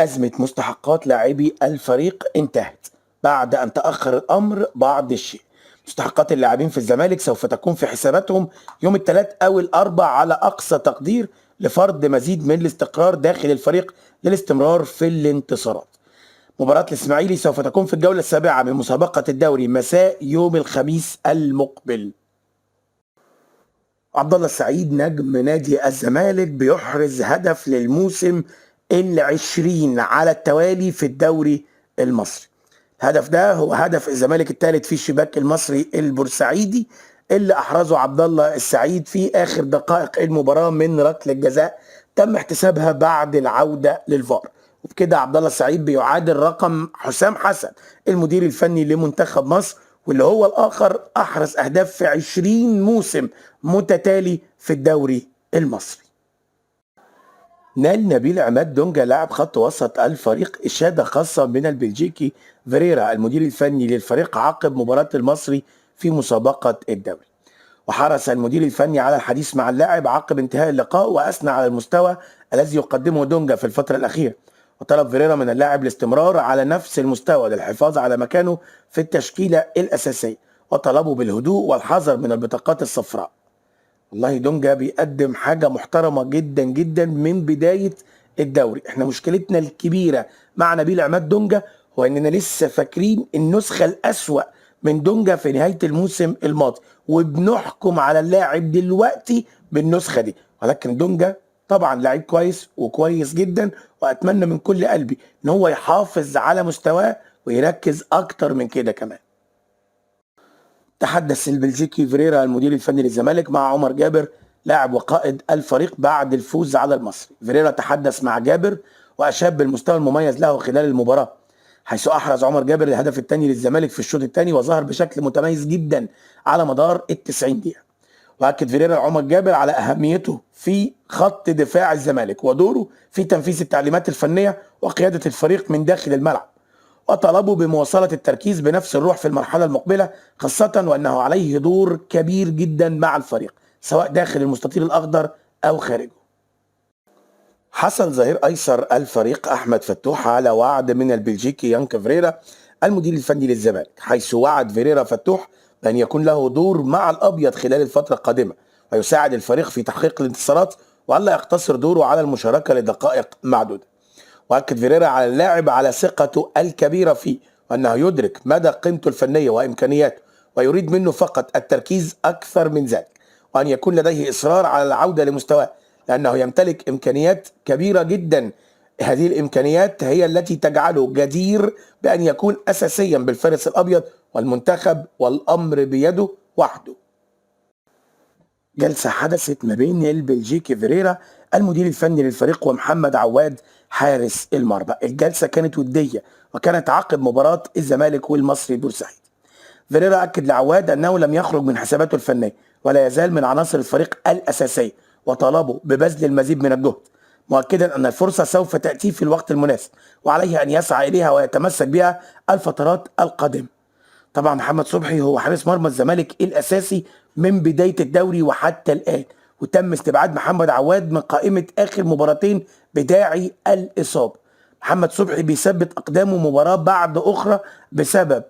أزمة مستحقات لاعبي الفريق انتهت بعد أن تأخر الأمر بعض الشيء. مستحقات اللاعبين في الزمالك سوف تكون في حساباتهم يوم الثلاث أو الأربع على أقصى تقدير لفرض مزيد من الاستقرار داخل الفريق للاستمرار في الانتصارات. مباراة الإسماعيلي سوف تكون في الجولة السابعة من مسابقة الدوري مساء يوم الخميس المقبل. عبد الله السعيد نجم نادي الزمالك بيحرز هدف للموسم ال20 على التوالي في الدوري المصري. الهدف ده هو هدف الزمالك الثالث في الشباك المصري البورسعيدي اللي احرزه عبد الله السعيد في اخر دقائق المباراه من ركله جزاء تم احتسابها بعد العوده للفار. وبكده عبد الله السعيد بيعادل رقم حسام حسن المدير الفني لمنتخب مصر، واللي هو الاخر احرز اهداف في 20 موسم متتالي في الدوري المصري. نال نبيل عماد دونجا لاعب خط وسط الفريق إشادة خاصة من البلجيكي فيريرا المدير الفني للفريق عقب مباراة المصري في مسابقة الدوري. وحرص المدير الفني على الحديث مع اللاعب عقب انتهاء اللقاء وأثنى على المستوى الذي يقدمه دونجا في الفترة الأخيرة، وطلب فيريرا من اللاعب الاستمرار على نفس المستوى للحفاظ على مكانه في التشكيلة الأساسية، وطلبه بالهدوء والحذر من البطاقات الصفراء. والله دونجا بيقدم حاجة محترمة جدا جدا من بداية الدوري. احنا مشكلتنا الكبيرة مع نبيل عماد دونجا هو اننا لسه فاكرين النسخة الأسوأ من دونجا في نهاية الموسم الماضي، وبنحكم على اللاعب دلوقتي بالنسخة دي. ولكن دونجا طبعا لاعب كويس وكويس جدا، واتمنى من كل قلبي ان هو يحافظ على مستواه ويركز اكتر من كده كمان. تحدث البلجيكي فيريرا المدير الفني للزمالك مع عمر جابر لاعب وقائد الفريق بعد الفوز على المصري. فيريرا تحدث مع جابر وأشاد بالمستوى المميز له خلال المباراة، حيث أحرز عمر جابر الهدف الثاني للزمالك في الشوط الثاني وظهر بشكل متميز جدا على مدار ال90 دقيقة. وأكد فيريرا عمر جابر على أهميته في خط دفاع الزمالك ودوره في تنفيذ التعليمات الفنية وقيادة الفريق من داخل الملعب، وطلبوا بمواصلة التركيز بنفس الروح في المرحلة المقبلة، خاصة وأنه عليه دور كبير جدا مع الفريق سواء داخل المستطيل الأخضر أو خارجه. حصل ظهير أيسر الفريق أحمد فتوح على وعد من البلجيكي يانك فيريرا المدير الفني للزمالك، حيث وعد فيريرا فتوح بأن يكون له دور مع الأبيض خلال الفترة القادمة ويساعد الفريق في تحقيق الانتصارات، وألا يقتصر دوره على المشاركة لدقائق معدودة. وأكد فيريرا على اللاعب على ثقته الكبيرة فيه وأنه يدرك مدى قيمته الفنية وإمكانياته، ويريد منه فقط التركيز أكثر من ذلك، وأن يكون لديه إصرار على العودة لمستواه لأنه يمتلك إمكانيات كبيرة جدا. هذه الإمكانيات هي التي تجعله جدير بأن يكون أساسيا بالفارس الأبيض والمنتخب، والأمر بيده وحده. جلسة حدثت ما بين البلجيكي فيريرا المدير الفني للفريق ومحمد عواد حارس المرمى. الجلسة كانت ودية وكانت عقب مباراة الزمالك والمصري بورسعيد. فيريرا أكد لعواد أنه لم يخرج من حساباته الفنية ولا يزال من عناصر الفريق الأساسية، وطلبه ببذل المزيد من الجهد، مؤكدا أن الفرصة سوف تأتي في الوقت المناسب وعليه أن يسعى إليها ويتمسك بها الفترات القادمة. طبعا محمد صبحي هو حارس مرمى الزمالك الاساسي من بدايه الدوري وحتى الان، وتم استبعاد محمد عواد من قائمه اخر مباراتين بداعي الاصابه. محمد صبحي بيثبت اقدامه مباراه بعد اخرى بسبب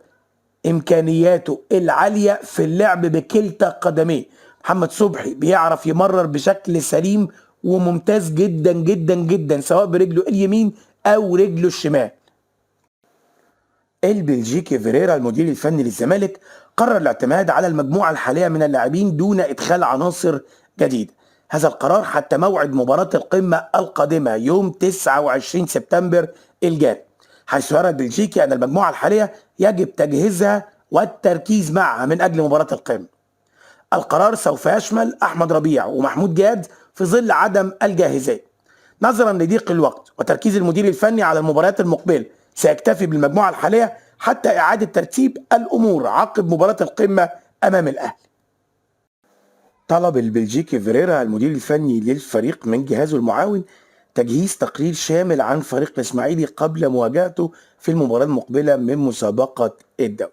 امكانياته العاليه في اللعب بكلتا قدميه. محمد صبحي بيعرف يمرر بشكل سليم وممتاز جدا جدا جدا سواء برجله اليمين او رجله الشمال. البلجيكي فيريرا المدير الفني للزمالك قرر الاعتماد على المجموعة الحالية من اللاعبين دون إدخال عناصر جديدة. هذا القرار حتى موعد مباراة القمة القادمة يوم 29 سبتمبر الجاري، حيث يرى البلجيكي أن المجموعة الحالية يجب تجهيزها والتركيز معها من أجل مباراة القمة. القرار سوف يشمل أحمد ربيع ومحمود جاد في ظل عدم الجاهزية. نظرا لضيق الوقت وتركيز المدير الفني على المباريات المقبلة سيكتفي بالمجموعة الحالية حتى إعادة ترتيب الأمور عقب مباراة القمة أمام الأهلي. طلب البلجيكي فيريرا المدير الفني للفريق من جهازه المعاون تجهيز تقرير شامل عن فريق الإسماعيلي قبل مواجهته في المباراة المقبلة من مسابقة الدوري.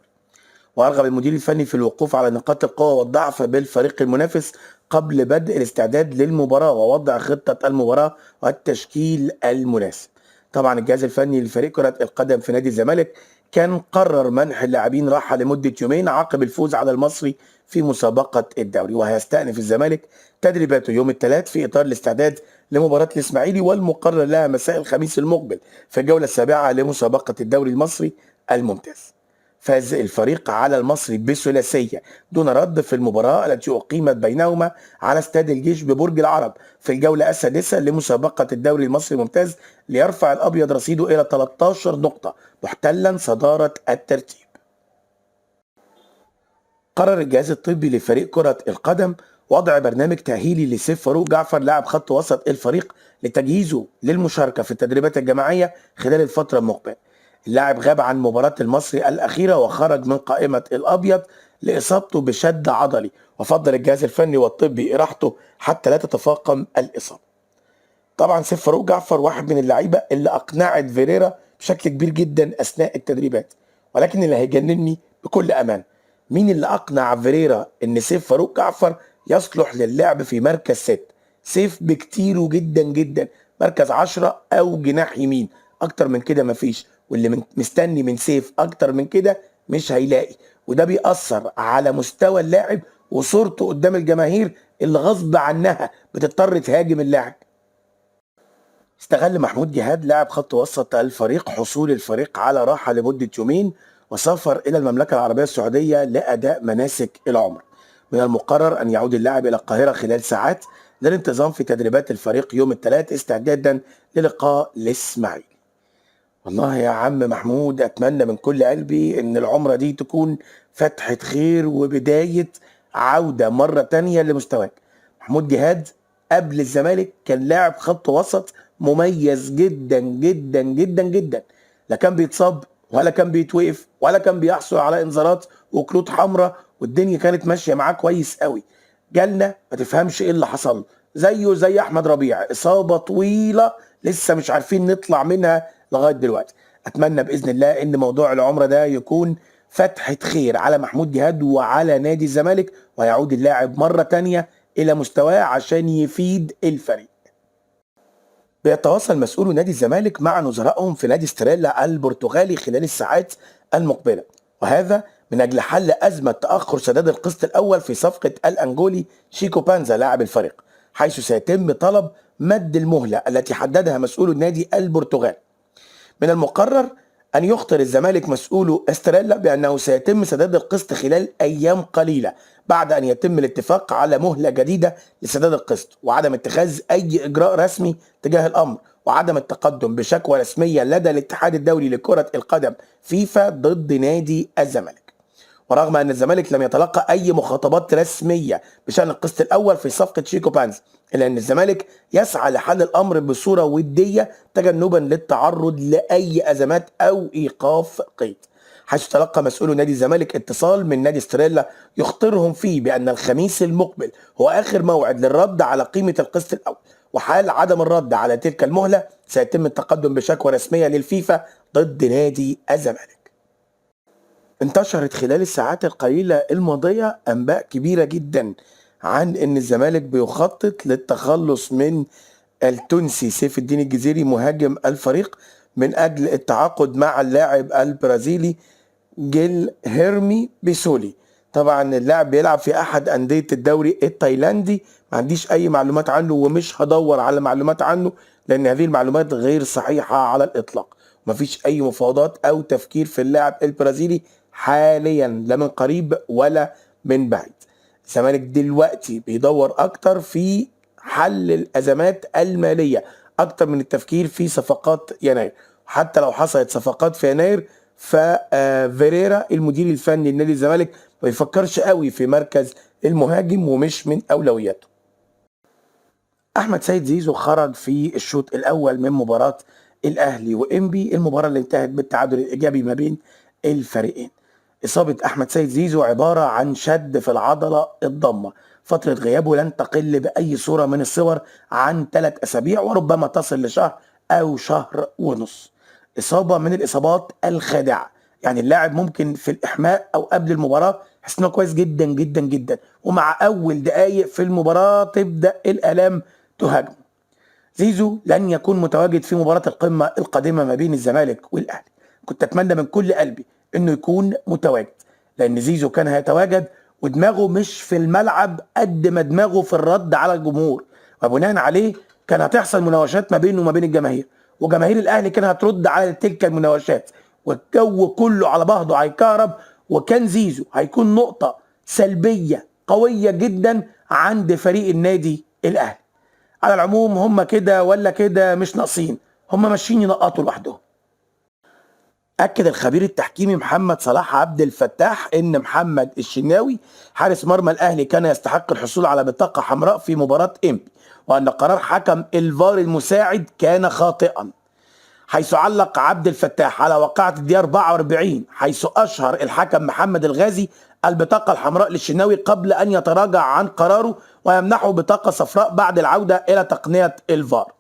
وأرغب المدير الفني في الوقوف على نقاط القوة والضعف بالفريق المنافس قبل بدء الاستعداد للمباراة ووضع خطة المباراة والتشكيل المناسب. طبعا الجهاز الفني لفريق كرة القدم في نادي الزمالك كان قرر منح اللاعبين راحة لمدة يومين عقب الفوز على المصري في مسابقة الدوري، وهيستأنف الزمالك تدريباته يوم الثلاث في إطار الاستعداد لمباراة الإسماعيلي، والمقرر لها مساء الخميس المقبل في الجولة السابعة لمسابقة الدوري المصري الممتاز. فاز الفريق على المصري بثلاثية دون رد في المباراة التي أقيمت بينهما على استاد الجيش ببرج العرب في الجولة السادسة لمسابقة الدوري المصري الممتاز، ليرفع الأبيض رصيده إلى 13 نقطة محتلا صدارة الترتيب. قرر الجهاز الطبي لفريق كرة القدم وضع برنامج تأهيلي لسيف فاروق جعفر لاعب خط وسط الفريق لتجهيزه للمشاركة في التدريبات الجماعية خلال الفترة المقبلة. اللاعب غاب عن مباراة المصري الأخيرة وخرج من قائمة الأبيض لإصابته بشد عضلي، وفضل الجهاز الفني والطبي إراحته حتى لا تتفاقم الإصابة. طبعا سيف فاروق جعفر واحد من اللعيبة اللي أقنعت فيريرا بشكل كبير جدا أثناء التدريبات، ولكن اللي هيجنني بكل أمان مين اللي أقنع فيريرا إن سيف فاروق جعفر يصلح للعب في مركز 6. سيف بكتيره جدا جدا مركز 10 أو جناح يمين، أكتر من كده مفيش، واللي مستني من سيف أكتر من كده مش هيلاقي، وده بيأثر على مستوى اللاعب وصورته قدام الجماهير اللي غصب عنها بتضطر تهاجم اللاعب. استغل محمود جهاد لاعب خط وسط الفريق حصول الفريق على راحة لمدة يومين وسافر إلى المملكة العربية السعودية لأداء مناسك العمرة. من المقرر أن يعود اللاعب إلى القاهرة خلال ساعات للانتظام في تدريبات الفريق يوم الثلاث استعدادا للقاء الإسماعيلي. والله يا عم محمود أتمنى من كل قلبي إن العمرة دي تكون فتحة خير وبداية عودة مرة تانية لمستواك. محمود جهاد قبل الزمالك كان لاعب خط وسط مميز جدا جدا جدا جدا، لا كان بيتصاب ولا كان بيتوقف ولا كان بيحصل على انذارات وكروت حمراء، والدنيا كانت ماشيه معاه كويس قوي. جالنا ما تفهمش ايه اللي حصل، زيه زي احمد ربيع اصابه طويله لسه مش عارفين نطلع منها لغايه دلوقتي. اتمنى باذن الله ان موضوع العمره ده يكون فتحه خير على محمود جهاد وعلى نادي الزمالك، ويعود اللاعب مره تانيه الى مستواه عشان يفيد الفريق. بيتواصل مسؤولو نادي الزمالك مع نظرائهم في نادي ستريلا البرتغالي خلال الساعات المقبلة، وهذا من أجل حل أزمة تأخر سداد القسط الأول في صفقة الأنجولي شيكو بانزا لاعب الفريق، حيث سيتم طلب مد المهلة التي حددها مسؤول النادي البرتغالي. من المقرر أن يخطر الزمالك مسؤول استريلا بأنه سيتم سداد القسط خلال أيام قليلة بعد أن يتم الاتفاق على مهلة جديدة لسداد القسط، وعدم اتخاذ أي إجراء رسمي تجاه الأمر، وعدم التقدم بشكوى رسمية لدى الاتحاد الدولي لكرة القدم فيفا ضد نادي الزمالك. ورغم أن الزمالك لم يتلقى أي مخاطبات رسمية بشأن القسط الأول في صفقة شيكو بانز، إلا أن الزمالك يسعى لحل الأمر بصورة ودية تجنبا للتعرض لأي أزمات أو إيقاف قيد. حيث تلقى مسؤول نادي الزمالك اتصال من نادي ستريلا يخطرهم فيه بأن الخميس المقبل هو آخر موعد للرد على قيمة القسط الأول، وحال عدم الرد على تلك المهلة سيتم التقدم بشكوى رسمية للفيفا ضد نادي الزمالك. انتشرت خلال الساعات القليلة الماضية أنباء كبيرة جدا عن أن الزمالك بيخطط للتخلص من التونسي سيف الدين الجزيري مهاجم الفريق من أجل التعاقد مع اللاعب البرازيلي جيل هيرمي بيسولي. طبعا اللاعب بيلعب في أحد أندية الدوري التايلاندي، ما عنديش أي معلومات عنه ومش هدور على معلومات عنه لأن هذه المعلومات غير صحيحة على الإطلاق. مفيش أي مفاوضات أو تفكير في اللاعب البرازيلي حاليا، لا من قريب ولا من بعيد. الزمالك دلوقتي بيدور أكتر في حل الأزمات المالية أكتر من التفكير في صفقات يناير. حتى لو حصلت صفقات في يناير ففيريرا المدير الفني لنادي الزمالك ما بيفكرش قوي في مركز المهاجم ومش من أولوياته. احمد سيد زيزو خرج في الشوط الاول من مباراه الاهلي وانبي، المباراه اللي انتهت بالتعادل الايجابي ما بين الفريقين. اصابه احمد سيد زيزو عباره عن شد في العضله الضمه، فتره غيابه لن تقل باي صوره من الصور عن 3 اسابيع وربما تصل لشهر او شهر ونص. اصابه من الاصابات الخادعه، يعني اللاعب ممكن في الاحماء او قبل المباراه يحس انه كويس جدا جدا جدا، ومع اول دقائق في المباراه تبدا الالام تهاجمه. زيزو لن يكون متواجد في مباراة القمة القادمة ما بين الزمالك والأهلي. كنت أتمنى من كل قلبي إنه يكون متواجد، لأن زيزو كان هيتواجد ودماغه مش في الملعب قد ما دماغه في الرد على الجمهور، وبناء عليه كان هتحصل مناوشات ما بينه وما بين الجماهير، وجماهير الأهلي كان هترد على تلك المناوشات، والجو كله على بعضه هيكهرب، وكان زيزو هيكون نقطة سلبية قوية جدا عند فريق النادي الأهلي. على العموم هم كده ولا كده مش ناقصين، هم ماشيين ينقطوا لوحدهم. أكد الخبير التحكيمي محمد صلاح عبد الفتاح إن محمد الشناوي حارس مرمى الأهلي كان يستحق الحصول على بطاقة حمراء في مباراة إنبي، وأن قرار حكم الفار المساعد كان خاطئا، حيث علق عبد الفتاح على واقعة الدقيقة 44 حيث أشهر الحكم محمد الغازي البطاقة الحمراء للشناوي قبل أن يتراجع عن قراره ويمنحه بطاقة صفراء بعد العودة إلى تقنية الفار.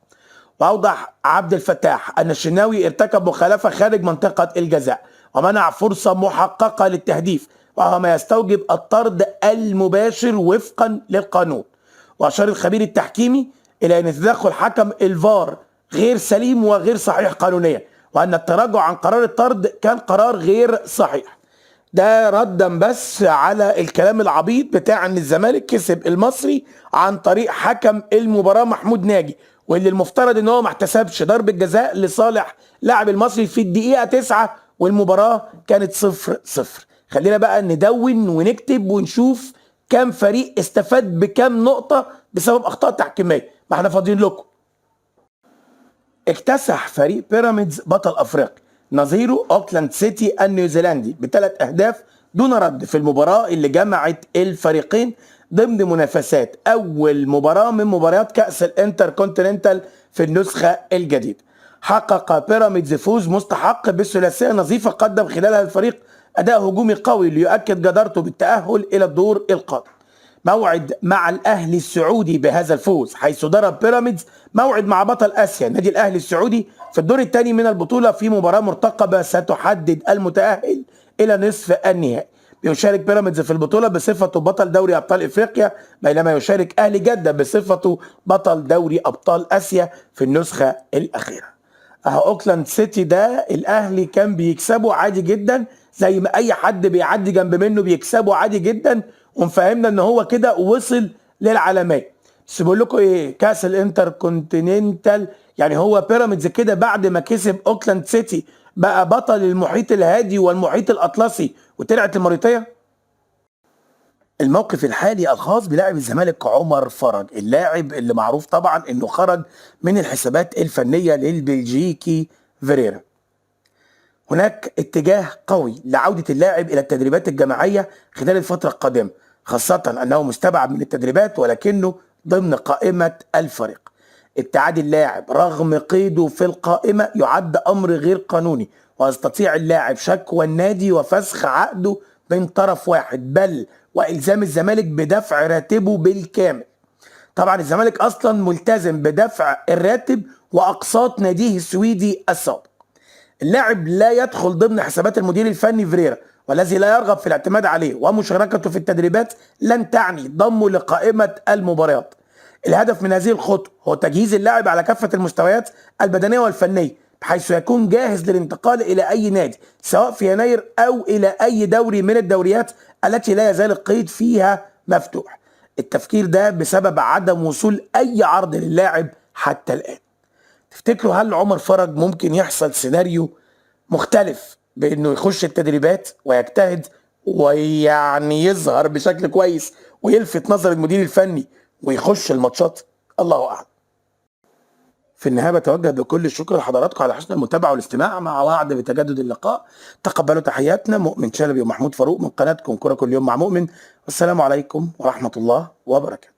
وأوضح عبد الفتاح أن الشناوي ارتكب مخالفة خارج منطقة الجزاء ومنع فرصة محققة للتهديف، وهو ما يستوجب الطرد المباشر وفقا للقانون. وأشار الخبير التحكيمي إلى أن تدخل حكم الفار غير سليم وغير صحيح قانونيا، وأن التراجع عن قرار الطرد كان قرار غير صحيح. ده ردا بس على الكلام العبيط بتاع ان الزمالك كسب المصري عن طريق حكم المباراة محمود ناجي، واللي المفترض ان هو ما احتسبش ضربة جزاء لصالح لاعب المصري في الدقيقة 9 والمباراة كانت 0-0. خلينا بقى ندون ونكتب ونشوف كام فريق استفاد بكام نقطة بسبب اخطاء تحكيمية، ما احنا فاضيين لكم. اكتسح فريق بيراميدز بطل افريقيا نظيره اوكلاند سيتي النيوزيلندي ب3 أهداف دون رد في المباراة اللي جمعت الفريقين ضمن منافسات أول مباراة من مباريات كأس الانتر كونتيننتال في النسخة الجديدة. حقق بيراميدز فوز مستحق بثلاثية نظيفة قدم خلالها الفريق أداء هجومي قوي ليؤكد جدارته بالتأهل إلى الدور القادم. موعد مع الأهلي السعودي بهذا الفوز، حيث ضرب بيراميدز موعد مع بطل آسيا نادي الأهلي السعودي في الدور الثاني من البطولة في مباراة مرتقبة ستحدد المتأهل إلى نصف النهائي. بيشارك بيراميدز في البطولة بصفته بطل دوري أبطال إفريقيا، بينما يشارك أهلي جدة بصفته بطل دوري أبطال آسيا في النسخة الأخيرة. اوكلاند سيتي ده الأهلي كان بيكسبه عادي جدا، زي ما أي حد بيعدي جنب منه بيكسبه عادي جدا، ومفهمنا ان هو كده وصل للعالميه. بس بقول لكم ايه، كاس الانتر كونتيننتال يعني هو بيراميدز كده بعد ما كسب اوكلاند سيتي بقى بطل المحيط الهادي والمحيط الاطلسي وطلعت الموريتيه. الموقف الحالي الخاص بلاعب الزمالك عمر فرج، اللاعب اللي معروف طبعا انه خرج من الحسابات الفنيه للبلجيكي فيريرا. هناك اتجاه قوي لعودة اللاعب إلى التدريبات الجماعية خلال الفترة القادمة، خاصة أنه مستبعد من التدريبات ولكنه ضمن قائمة الفريق. ابتعاد اللاعب رغم قيده في القائمة يعد أمر غير قانوني، ويستطيع اللاعب شكوى النادي وفسخ عقده من طرف واحد، بل وإلزام الزمالك بدفع راتبه بالكامل. طبعا الزمالك أصلا ملتزم بدفع الراتب وأقساط ناديه السويدي السابق. اللاعب لا يدخل ضمن حسابات المدير الفني فيريرا، والذي لا يرغب في الاعتماد عليه، ومشاركته في التدريبات لن تعني ضمه لقائمة المباريات. الهدف من هذه الخطوة هو تجهيز اللاعب على كافة المستويات البدنية والفنية، بحيث يكون جاهز للانتقال إلى أي نادي سواء في يناير أو إلى أي دوري من الدوريات التي لا يزال القيد فيها مفتوح. التفكير ده بسبب عدم وصول أي عرض للاعب حتى الآن. تفتكروا هل عمر فرج ممكن يحصل سيناريو مختلف بانه يخش التدريبات ويجتهد ويعني يظهر بشكل كويس ويلفت نظر المدير الفني ويخش الماتشات؟ الله اعلم. في النهايه بتوجه بكل الشكر لحضراتكم على حسن المتابعه والاستماع، مع وعد بتجدد اللقاء. تقبلوا تحياتنا مؤمن شلبي ومحمود فاروق من قناتكم كرة كل يوم مع مؤمن، والسلام عليكم ورحمه الله وبركاته.